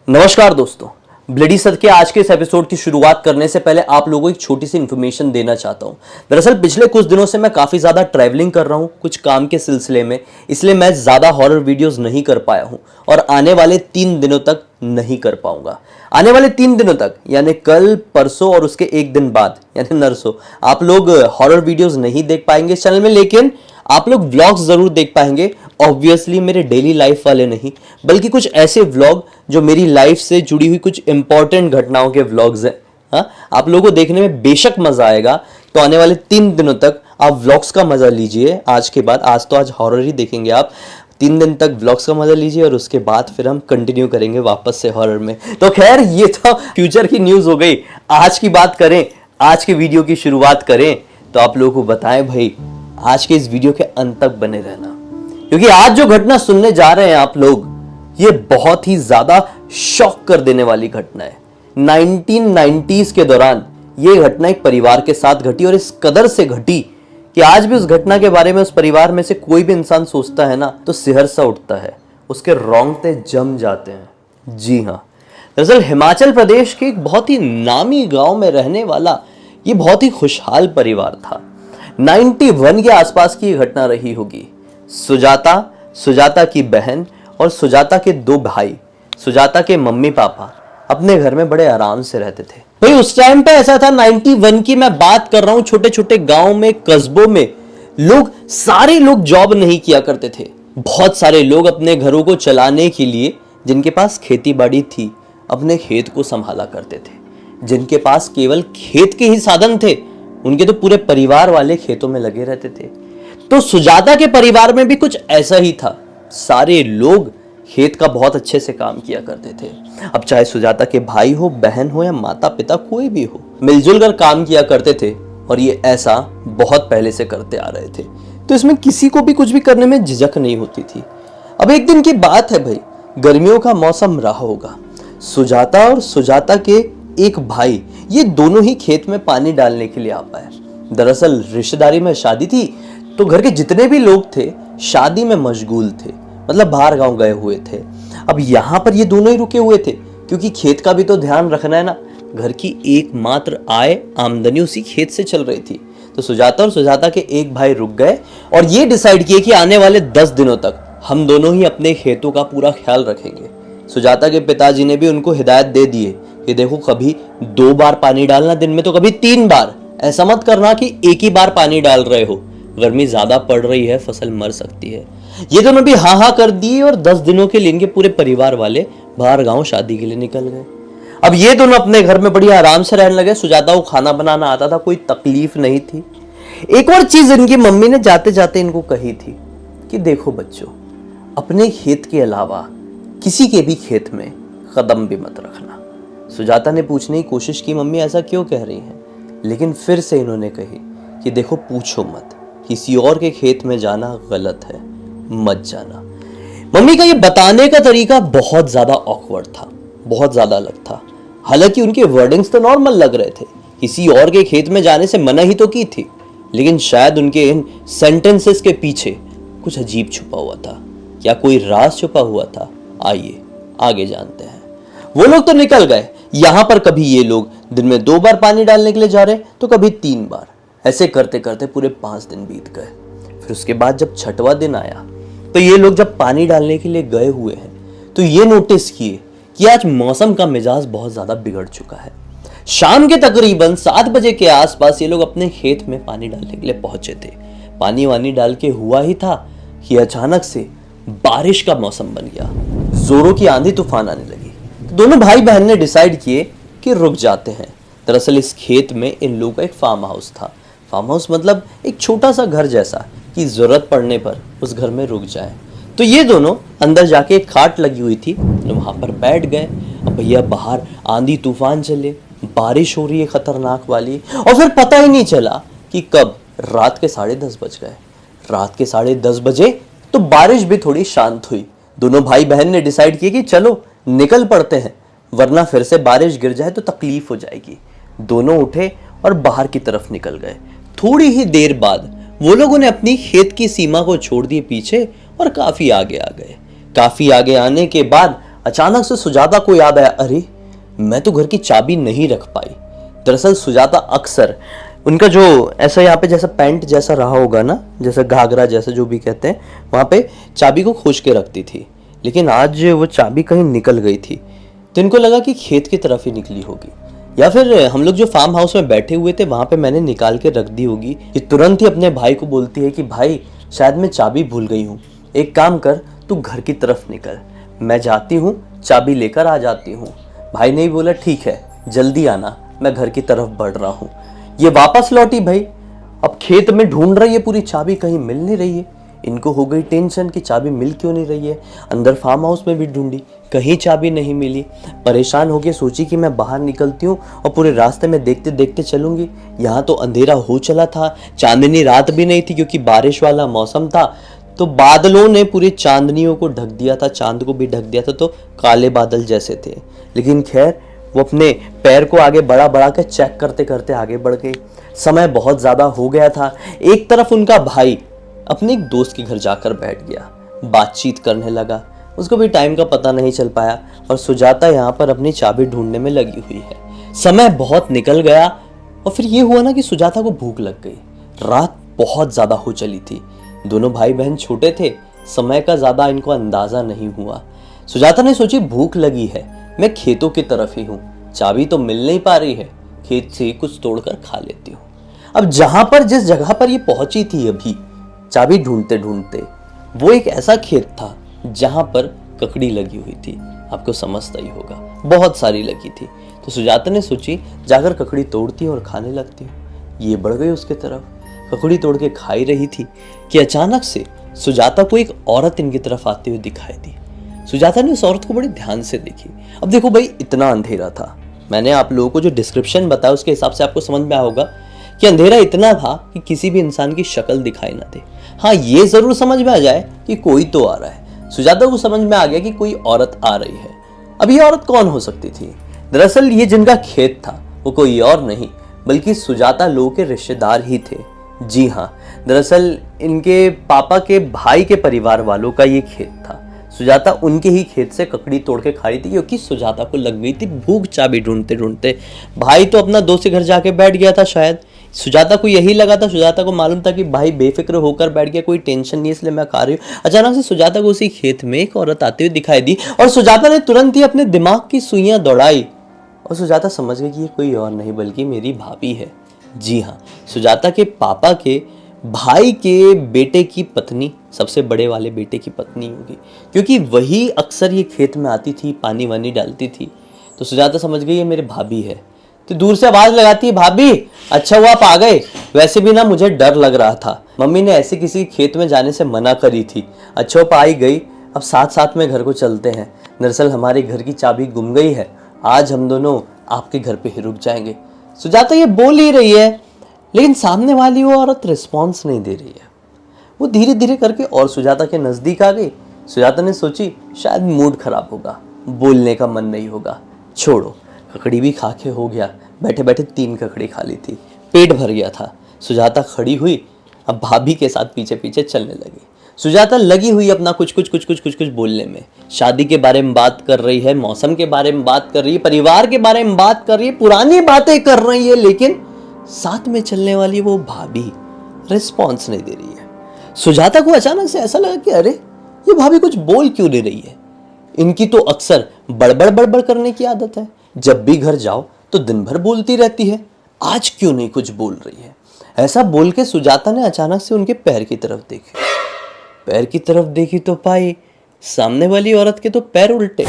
नमस्कार दोस्तों, ब्लडी सद के आज के इस एपिसोड की शुरुआत करने से पहले आप लोगों को एक छोटी सी इन्फॉर्मेशन देना चाहता हूं। दरअसल पिछले कुछ दिनों से मैं काफ़ी ज़्यादा ट्रैवलिंग कर रहा हूं कुछ काम के सिलसिले में, इसलिए मैं ज़्यादा हॉरर वीडियोस नहीं कर पाया हूं और आने वाले 3 दिनों तक नहीं कर पाऊंगा। आने वाले 3 दिनों तक यानी कल, परसों और उसके एक दिन बाद यानी नरसों आप लोग हॉरर वीडियोस नहीं देख पाएंगे इस चैनल में, लेकिन आप लोग व्लॉग्स जरूर देख पाएंगे। ऑब्वियसली मेरे डेली लाइफ वाले नहीं, बल्कि कुछ ऐसे व्लॉग जो मेरी लाइफ से जुड़ी हुई कुछ इंपॉर्टेंट घटनाओं के व्लॉग्स हैं। हाँ, आप लोगों को देखने में बेशक मजा आएगा। तो आने वाले 3 दिनों तक आप व्लॉग्स का मजा लीजिए। आज के बाद आज हॉरर ही देखेंगे आप। 3 दिन तक व्लॉग्स का मजा लीजिए और उसके बाद फिर हम कंटिन्यू करेंगे वापस से हॉरर में। तो खैर, ये तो फ्यूचर की न्यूज हो गई। आज की बात करें, आज के वीडियो की शुरुआत करें तो आप लोगों को बताएं भाई, आज के इस वीडियो के अंत तक बने रहना, क्योंकि आज जो घटना सुनने जा रहे हैं आप लोग, ये बहुत ही ज्यादा शॉक कर देने वाली घटना है। 1990s के दौरान ये घटना एक परिवार के साथ घटी और इस कदर से घटी कि आज भी उस घटना के बारे में उस परिवार में से कोई भी इंसान सोचता है ना तो सिहर सा उठता है, उसके रोंगटे जम जाते हैं। जी हाँ, दरअसल हिमाचल प्रदेश के एक बहुत ही नामी गांव में रहने वाला ये बहुत ही खुशहाल परिवार था। 91 के आसपास की घटना रही होगी। सुजाता की बहन और सुजाता के 2 भाई, सुजाता के मम्मी पापा अपने घर में बड़े आराम से रहते थे। भाई उस टाइम पे ऐसा था, 91 की मैं बात कर रहा हूं, छोटे छोटे गांव में, कस्बों में सारे लोग जॉब नहीं किया करते थे। बहुत सारे लोग अपने घरों को चलाने के लिए, जिनके पास खेती बाड़ी थी, अपने खेत को संभाला करते थे। जिनके पास केवल खेत के ही साधन थे, उनके तो पूरे परिवार वाले खेतों में लगे रहते थे। तो सुजाता के परिवार में भी कुछ ऐसा ही था। सारे लोग खेत का बहुत अच्छे से काम किया करते थे। अब चाहे सुजाता के भाई हो, बहन हो या माता पिता कोई भी हो, मिलजुल कर काम किया करते थे और ये ऐसा बहुत पहले से करते आ रहे थे। तो इसमें किसी को भी कुछ भी करने में झिझक नहीं होती थी। अब एक दिन की बात है भाई, गर्मियों का मौसम रहा होगा। सुजाता और सुजाता के एक भाई, ये दोनों ही खेत में पानी डालने के लिए आ पाए। दरअसल रिश्तेदारी में शादी थी, तो घर के जितने भी लोग थे शादी में मशगूल थे, मतलब बाहर गांव गए हुए थे। अब यहाँ पर ये दोनों ही रुके हुए थे, क्योंकि खेत का भी तो ध्यान रखना है ना। घर की एकमात्र आमदनी उसी खेत से चल रही थी। तो सुजाता और सुजाता के एक भाई रुक गए और ये डिसाइड किए कि आने वाले 10 दिनों तक हम दोनों ही अपने खेतों का पूरा ख्याल रखेंगे। सुजाता के पिताजी ने भी उनको हिदायत दे दिए कि देखो, कभी 2 बार पानी डालना दिन में, तो कभी 3 बार। ऐसा मत करना कि एक ही बार पानी डाल रहे हो, गर्मी ज्यादा पड़ रही है, फसल मर सकती है। ये दोनों भी हाँ हाँ कर दिए और 10 दिनों के लिए इनके पूरे परिवार वाले बाहर गांव शादी के लिए निकल गए। अब ये दोनों अपने घर में बड़ी आराम से रहने लगे। सुजाता को खाना बनाना आता था, कोई तकलीफ नहीं थी। एक और चीज इनकी मम्मी ने जाते जाते इनको कही थी कि देखो बच्चों, अपने खेत के अलावा किसी के भी खेत में कदम भी मत रखना। सुजाता ने पूछने की कोशिश की, मम्मी ऐसा क्यों कह रही हैं? लेकिन फिर से इन्होंने कही कि देखो, पूछो मत, किसी और के खेत में जाना गलत है, मत जाना। मम्मी का ये बताने का तरीका बहुत ज्यादा ऑकवर्ड था, बहुत ज्यादा अलग था। हालांकि उनके वर्डिंग्स तो नॉर्मल लग रहे थे, किसी और के खेत में जाने से मना ही तो की थी, लेकिन शायद उनके इन सेंटेंसेस के पीछे कुछ अजीब छुपा हुआ था। क्या कोई राज छुपा हुआ था? आइए आगे जानते हैं। वो लोग तो निकल गए। यहां पर कभी ये लोग दिन में 2 बार पानी डालने के लिए जा रहे, तो कभी 3 बार। ऐसे करते करते पूरे 5 दिन बीत गए। फिर उसके बाद जब 6वां दिन आया, तो ये लोग जब पानी डालने के लिए गए हुए हैं, तो ये नोटिस किए कि आज मौसम का मिजाज बहुत ज्यादा बिगड़ चुका है। शाम के तकरीबन 7 बजे के आसपास ये लोग अपने खेत में पानी डालने के लिए पहुंचे थे। पानी वानी डाल के हुआ ही था कि अचानक से बारिश का मौसम बन गया। जोरों की आंधी तूफान आने लगी। तो दोनों भाई बहन ने डिसाइड किए कि रुक जाते हैं। दरअसल इस खेत में इन लोगों का एक फार्म हाउस था। फार्म हाउस मतलब एक छोटा सा घर जैसा कि जरूरत पड़ने पर उस घर में रुक जाए। तो ये दोनों अंदर जाके एक खाट लगी हुई थी, तो वहां पर बैठ गए। अब भैया बाहर आंधी तूफान चले, बारिश हो रही है खतरनाक वाली, और फिर पता ही नहीं चला कि कब रात के 10:30 बज गए। रात के 10:30 बजे तो बारिश भी थोड़ी शांत हुई। दोनों भाई बहन ने डिसाइड किया कि चलो निकल पड़ते हैं, वरना फिर से बारिश गिर जाए तो तकलीफ हो जाएगी। दोनों उठे और बाहर की तरफ निकल गए। थोड़ी ही देर बाद वो लोगों ने अपनी खेत की सीमा को छोड़ दिए पीछे और काफी आगे आ गए। काफी आगे आने के बाद अचानक से सुजाता को याद आया, अरे मैं तो घर की चाबी नहीं रख पाई। दरअसल सुजाता अक्सर उनका जो ऐसा यहाँ पे जैसा पैंट जैसा रहा होगा ना, जैसा घाघरा जैसा जो भी कहते हैं, वहाँ पे चाबी को खोज के रखती थी। लेकिन आज वो चाबी कहीं निकल गई थी, तो इनको लगा कि खेत की तरफ ही निकली होगी, या फिर हम लोग जो फार्म हाउस में बैठे हुए थे वहाँ पे मैंने निकाल के रख दी होगी। ये तुरंत ही अपने भाई को बोलती है कि भाई शायद मैं चाबी भूल गई हूँ, एक काम कर तू घर की तरफ निकल, मैं जाती हूँ चाबी लेकर आ जाती हूँ। भाई ने ही बोला ठीक है जल्दी आना, मैं घर की तरफ बढ़ रहा हूँ। ये वापस लौटी भाई, अब खेत में ढूंढ रही है पूरी, चाबी कहीं मिल नहीं रही है। इनको हो गई टेंशन कि चाबी मिल क्यों नहीं रही है। अंदर फार्म हाउस में भी ढूंढी, कहीं चाबी नहीं मिली। परेशान होकर सोची कि मैं बाहर निकलती हूँ और पूरे रास्ते में देखते देखते चलूंगी। यहाँ तो अंधेरा हो चला था, चांदनी रात भी नहीं थी क्योंकि बारिश वाला मौसम था, तो बादलों ने पूरी चांदनियों को ढक दिया था, चांद को भी ढक दिया था, तो काले बादल जैसे थे। लेकिन खैर वो अपने पैर को आगे बढ़ा बढ़ा कर चेक करते करते आगे बढ़ गई। समय बहुत ज़्यादा हो गया था। एक तरफ उनका भाई अपने एक दोस्त के घर जाकर बैठ गया, बातचीत करने लगा। उसको भी टाइम का पता नहीं चल पाया और सुजाता यहाँ पर अपनी चाबी ढूंढने में लगी हुई है। समय बहुत निकल गया और फिर ये हुआ ना कि सुजाता को भूख लग गई। रात बहुत ज़्यादा हो चली थी, दोनों भाई बहन छोटे थे, समय का ज़्यादा इनको अंदाज़ा नहीं हुआ। सुजाता ने सोची भूख लगी है, मैं खेतों की तरफ ही हूँ, चाबी तो मिल नहीं पा रही है, खेत से ही कुछ तोड़कर खा लेती हूँ। अब जहां पर जिस जगह पर ये पहुंची थी अभी चाबी ढूंढते ढूंढते, वो एक ऐसा खेत था जहां पर ककड़ी लगी हुई थी। आपको समझता ही होगा, बहुत सारी लगी थी। तो सुजाता ने सोची जाकर ककड़ी तोड़ती हूँ और खाने लगती हूँ। ये बढ़ गई उसके तरफ, ककड़ी तोड़ के खा ही रही थी कि अचानक से सुजाता को एक औरत इनकी तरफ आती हुई दिखाई दी। सुजाता ने उस औरत को बड़े ध्यान से देखी। अब देखो भाई, इतना अंधेरा था, मैंने आप लोगों को जो डिस्क्रिप्शन बताया उसके हिसाब से आपको समझ में आया होगा कि अंधेरा इतना था कि किसी भी इंसान की शक्ल दिखाई ना दे। हाँ, ये जरूर समझ में आ जाए कि कोई तो आ रहा है। सुजाता को समझ में आ गया कि कोई औरत आ रही है। अब ये औरत कौन हो सकती थी? दरअसल ये जिनका खेत था वो कोई और नहीं बल्कि सुजाता लोगों के रिश्तेदार ही थे। जी हाँ, दरअसल इनके पापा के भाई के परिवार वालों का ये खेत था। सुजाता उनके ही खेत से ककड़ी तोड़ के खा रही थी क्योंकि सुजाता को लग गई थी भूख चाबी ढूंढते ढूंढते। भाई तो अपना दोस्त के घर जाके बैठ गया था, शायद सुजाता को यही लगा था, सुजाता को मालूम था कि भाई बेफिक्र होकर बैठ गया, कोई टेंशन नहीं इसलिए मैं खा रही हूँ। अचानक से सुजाता को उसी खेत में एक औरत आती हुई दिखाई दी और सुजाता ने तुरंत ही अपने दिमाग की सुइयां दौड़ाई और सुजाता समझ गई कि ये कोई और नहीं बल्कि मेरी भाभी है। जी हाँ, सुजाता के पापा के भाई के बेटे की पत्नी, सबसे बड़े वाले बेटे की पत्नी होगी, क्योंकि वही अक्सर ये खेत में आती थी, पानी वानी डालती थी। तो सुजाता समझ गई ये मेरे भाभी है, तो दूर से आवाज लगाती है, भाभी अच्छा हुआ आप आ गए, वैसे भी ना मुझे डर लग रहा था, मम्मी ने ऐसे किसी खेत में जाने से मना करी थी, अच्छा हुआ आई गई, अब साथ साथ में घर को चलते हैं। दरअसल हमारे घर की चाबी गुम गई है, आज हम दोनों आपके घर पे ही रुक जाएंगे। सुजाता ये बोल ही रही है लेकिन सामने वाली वो औरत रिस्पॉन्स नहीं दे रही है। वो धीरे धीरे करके और सुजाता के नजदीक आ गई। सुजाता ने सोची शायद मूड खराब होगा, बोलने का मन नहीं होगा, छोड़ो, ककड़ी भी खा के हो गया। बैठे बैठे 3 ककड़ी खा ली थी, पेट भर गया था। सुजाता खड़ी हुई, अब भाभी के साथ पीछे पीछे चलने लगी। सुजाता लगी हुई अपना कुछ बोलने में, शादी के बारे में बात कर रही है, मौसम के बारे में बात कर रही है, परिवार के बारे में बात कर रही है, पुरानी बातें कर रही है, लेकिन साथ में चलने वाली वो भाभी रिस्पॉन्स नहीं दे रही है। सुजाता को अचानक से ऐसा लगा कि अरे ये भाभी कुछ बोल क्यों नहीं रही है। इनकी तो अक्सर बड़बड़ करने की आदत है, जब भी घर जाओ तो दिन भर बोलती रहती है, आज क्यों नहीं कुछ बोल रही है। ऐसा बोल के सुजाता ने अचानक से उनके पैर की तरफ देखी। पैर की तरफ देखी तो पाई सामने वाली औरत के तो पैर उल्टे।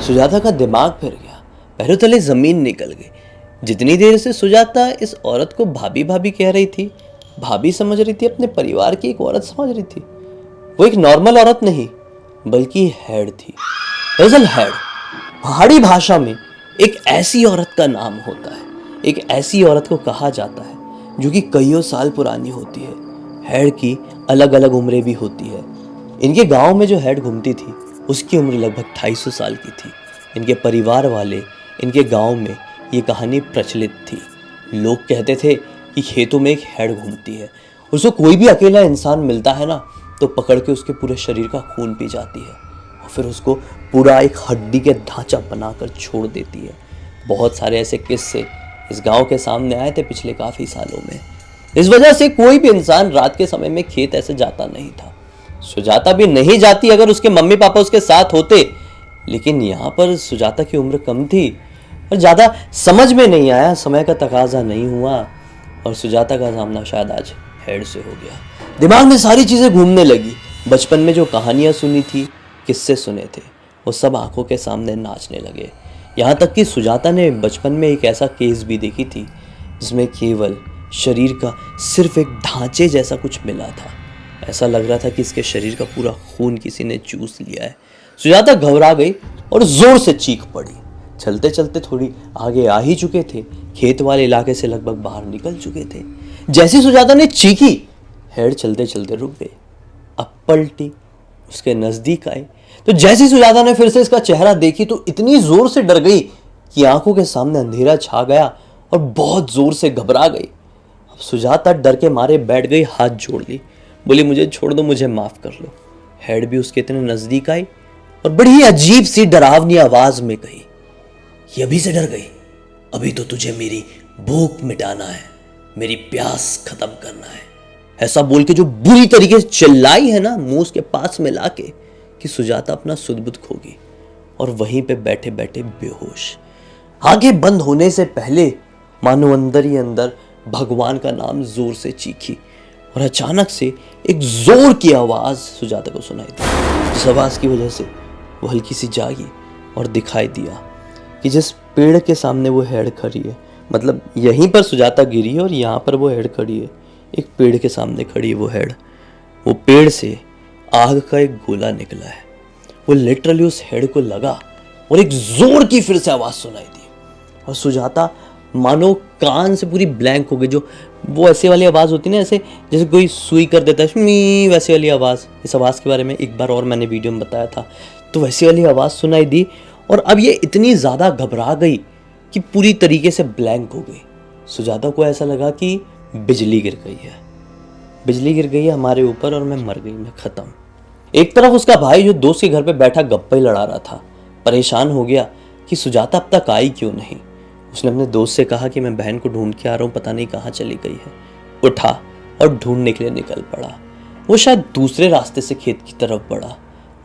सुजाता का दिमाग फिर गया, पैरों तले जमीन निकल गई। जितनी देर से सुजाता इस औरत को भाभी भाभी कह रही थी, भाभी समझ रही थी, अपने परिवार की एक औरत समझ रही थी, वो एक नॉर्मल औरत नहीं बल्कि हेड थी। दरअसल हेड पहाड़ी भाषा में एक ऐसी औरत का नाम होता है, एक ऐसी औरत को कहा जाता है जो कि कईयों साल पुरानी होती है। हेड की अलग अलग उम्रें भी होती है। इनके गांव में जो हेड घूमती थी उसकी उम्र लगभग 250 साल की थी। इनके परिवार वाले, इनके गांव में ये कहानी प्रचलित थी। लोग कहते थे कि खेतों में एक हेड घूमती है, उसको कोई भी अकेला इंसान मिलता है ना तो पकड़ के उसके पूरे शरीर का खून पी जाती है फिर उसको पूरा एक हड्डी के ढांचा बनाकर छोड़ देती है। बहुत सारे ऐसे किस्से इस गांव के सामने आए थे पिछले काफ़ी सालों में। इस वजह से कोई भी इंसान रात के समय में खेत ऐसे जाता नहीं था। सुजाता भी नहीं जाती अगर उसके मम्मी पापा उसके साथ होते, लेकिन यहाँ पर सुजाता की उम्र कम थी और ज़्यादा समझ में नहीं आया, समय का तकाजा नहीं हुआ और सुजाता का सामना शायद आज हेड से हो गया। दिमाग में सारी चीज़ें घूमने लगी। बचपन में जो कहानियाँ सुनी थी, किस्से सुने थे, वो सब आंखों के सामने नाचने लगे। यहाँ तक कि सुजाता ने बचपन में एक ऐसा केस भी देखी थी जिसमें केवल शरीर का सिर्फ एक ढांचे जैसा कुछ मिला था। ऐसा लग रहा था कि इसके शरीर का पूरा खून किसी ने चूस लिया है। सुजाता घबरा गई और जोर से चीख पड़ी। चलते चलते थोड़ी आगे आ ही चुके थे, खेत वाले इलाके से लगभग बाहर निकल चुके थे। जैसी सुजाता ने चीखी, हेड चलते चलते रुक गए। अब पलटी, उसके नजदीक आए तो जैसी सुजाता ने फिर से इसका चेहरा देखी तो इतनी जोर से डर गई कि आंखों के सामने अंधेरा छा गया और बहुत जोर से घबरा गई। अब सुजाता डर के मारे बैठ गई, हाथ जोड़ ली, बोली मुझे छोड़ दो, मुझे माफ कर लो। हेड भी उसके इतने नजदीक आई और बड़ी ही अजीब सी डरावनी आवाज में कही, ये अभी से डर गई? अभी तो तुझे मेरी भूख मिटाना है, मेरी प्यास खत्म करना है। ऐसा बोल के जो बुरी तरीके से चिल्लाई है ना, मुंह उसके पास में लाके, कि सुजाता अपना सुध-बुध खो गई और वहीं पे बैठे बैठे बेहोश। आंखें बंद होने से पहले मानो अंदर ही अंदर भगवान का नाम जोर से चीखी और अचानक से एक जोर की आवाज सुजाता को सुनाई दी। जिस आवाज की वजह से वो हल्की सी जागी और दिखाई दिया कि जिस पेड़ के सामने वो हेड खड़ी है, मतलब यहीं पर सुजाता गिरी है और यहाँ पर वो हेड खड़ी है, एक पेड़ के सामने खड़ी है वो हेड। वो पेड़ से आग का एक गोला निकला है, वो लिटरली उस हेड को लगा और एक जोर की फिर से आवाज सुनाई दी और सुजाता मानो कान से पूरी ब्लैंक हो गई। जो वो ऐसे वाली आवाज़ होती है ना, ऐसे जैसे कोई सुई कर देता है, मी वैसे वाली आवाज़। इस आवाज़ के बारे में एक बार और मैंने वीडियो में बताया था। तो वैसी वाली आवाज़ सुनाई दी और अब ये इतनी ज़्यादा घबरा गई कि पूरी तरीके से ब्लैंक हो गई। सुजाता को ऐसा लगा कि बिजली गिर गई है, बिजली गिर गई है हमारे ऊपर और मैं मर गई, मैं ख़त्म। एक तरफ उसका भाई जो दोस्त के घर पे बैठा गप्पे लड़ा रहा था, परेशान हो गया कि सुजाता अब तक आई क्यों नहीं। उसने अपने दोस्त से कहा कि मैं बहन को ढूंढ के आ रहा हूँ, पता नहीं कहाँ चली गई है। उठा और ढूंढने के लिए निकल पड़ा। वो शायद दूसरे रास्ते से खेत की तरफ बढ़ा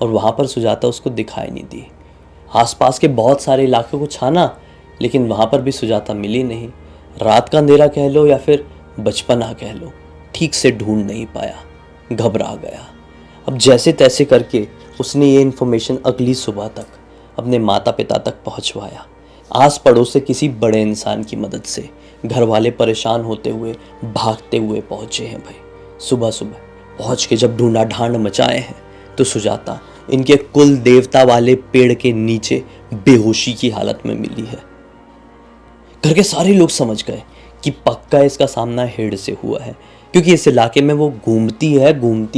और वहाँ पर सुजाता उसको दिखाई नहीं दी। आसपास के बहुत सारे इलाकों को छाना, लेकिन वहाँ पर भी सुजाता मिली नहीं। रात का अंधेरा कह लो या फिर बचपना कह लो, ठीक से ढूंढ नहीं पाया, घबरा गया। अब जैसे तैसे करके उसने ये इन्फॉर्मेशन अगली सुबह तक अपने माता पिता तक पहुँचवाया। आस पड़ोस से किसी बड़े इंसान की मदद से घर वाले परेशान होते हुए भागते हुए पहुँचे हैं भाई। सुबह सुबह पहुँच के जब ढूंढा ढांड मचाए हैं तो सुजाता इनके कुल देवता वाले पेड़ के नीचे बेहोशी की हालत में मिली है। घर के सारे लोग समझ गए कि पक्का इसका सामना हेड से हुआ है, क्योंकि इस इलाके में वो घूमती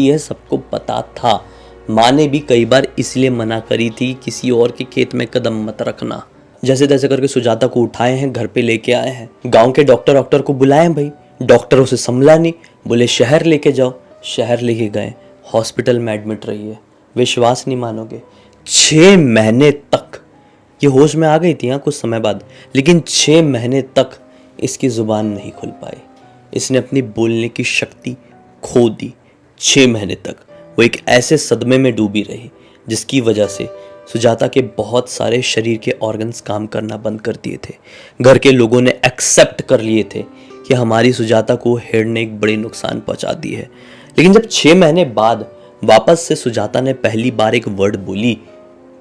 है, सबको पता था। माँ ने भी कई बार इसलिए मना करी थी किसी और के खेत में कदम मत रखना। जैसे तैसे करके सुजाता को उठाए हैं, घर पे लेके आए हैं। गांव के डॉक्टर को बुलाए भाई। डॉक्टर उसे संभला नहीं, बोले शहर लेके जाओ। शहर लेके गए, हॉस्पिटल में एडमिट रही है। विश्वास नहीं मानोगे, 6 महीने तक ये होश में आ गई थी कुछ समय बाद, लेकिन 6 महीने तक इसकी जुबान नहीं खुल पाई। इसने अपनी बोलने की शक्ति खो दी। 6 महीने तक वो एक ऐसे सदमे में डूबी रही जिसकी वजह से सुजाता के बहुत सारे शरीर के ऑर्गन्स काम करना बंद कर दिए थे। घर के लोगों ने एक्सेप्ट कर लिए थे कि हमारी सुजाता को हेड ने एक बड़ी नुकसान पहुंचा दी है। लेकिन जब 6 महीने बाद वापस से सुजाता ने पहली बार एक वर्ड बोली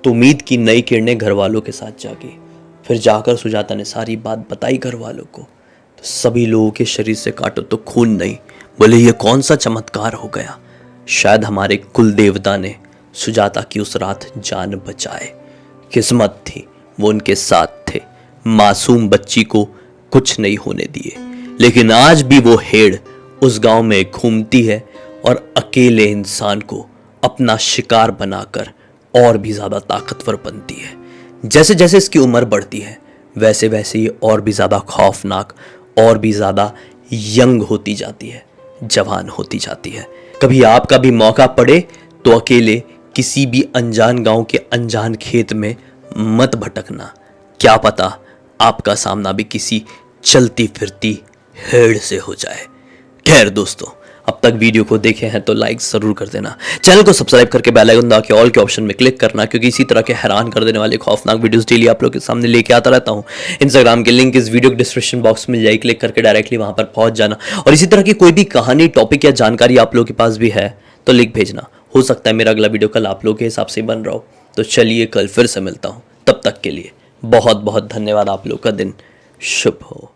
तो उम्मीद की नई किरणें घर वालों के साथ जागी। फिर जाकर सुजाता ने सारी बात बताई घर वालों को, तो सभी लोगों के शरीर से काटो तो खून नहीं। बोले ये कौन सा चमत्कार हो गया, शायद हमारे कुल देवता ने सुजाता की उस रात जान बचाए। किस्मत थी वो उनके साथ थे, मासूम बच्ची को कुछ नहीं होने दिए। लेकिन आज भी वो हेड उस गांव में घूमती है और अकेले इंसान को अपना शिकार बनाकर और भी ज्यादा ताकतवर बनती है। जैसे जैसे इसकी उम्र बढ़ती है वैसे वैसे ये और भी ज्यादा खौफनाक, और भी ज्यादा यंग होती जाती है, जवान होती जाती है। कभी आपका भी मौका पड़े तो अकेले किसी भी अनजान गांव के अनजान खेत में मत भटकना, क्या पता आपका सामना भी किसी चलती फिरती हेड़ से हो जाए। खैर दोस्तों, अब तक वीडियो को देखे हैं तो लाइक जरूर कर देना, चैनल को सब्सक्राइब करके बेल आइकन दबा के ऑल के ऑप्शन में क्लिक करना, क्योंकि इसी तरह के हैरान कर देने वाले खौफनाक वीडियोस डेली आप लोग के सामने लेके आता रहता हूं। इंस्टाग्राम के लिंक इस वीडियो के डिस्क्रिप्शन बॉक्स में जाइए, क्लिक करके डायरेक्टली वहां पर पहुंच जाना। और इसी तरह की कोई भी कहानी, टॉपिक या जानकारी आप लोगों के पास भी है तो लिख भेजना। हो सकता है मेरा अगला वीडियो कल आप लोगों के हिसाब से बन रहा हो। तो चलिए कल फिर से मिलता हूं, तब तक के लिए बहुत बहुत धन्यवाद। आप लोग का दिन शुभ हो।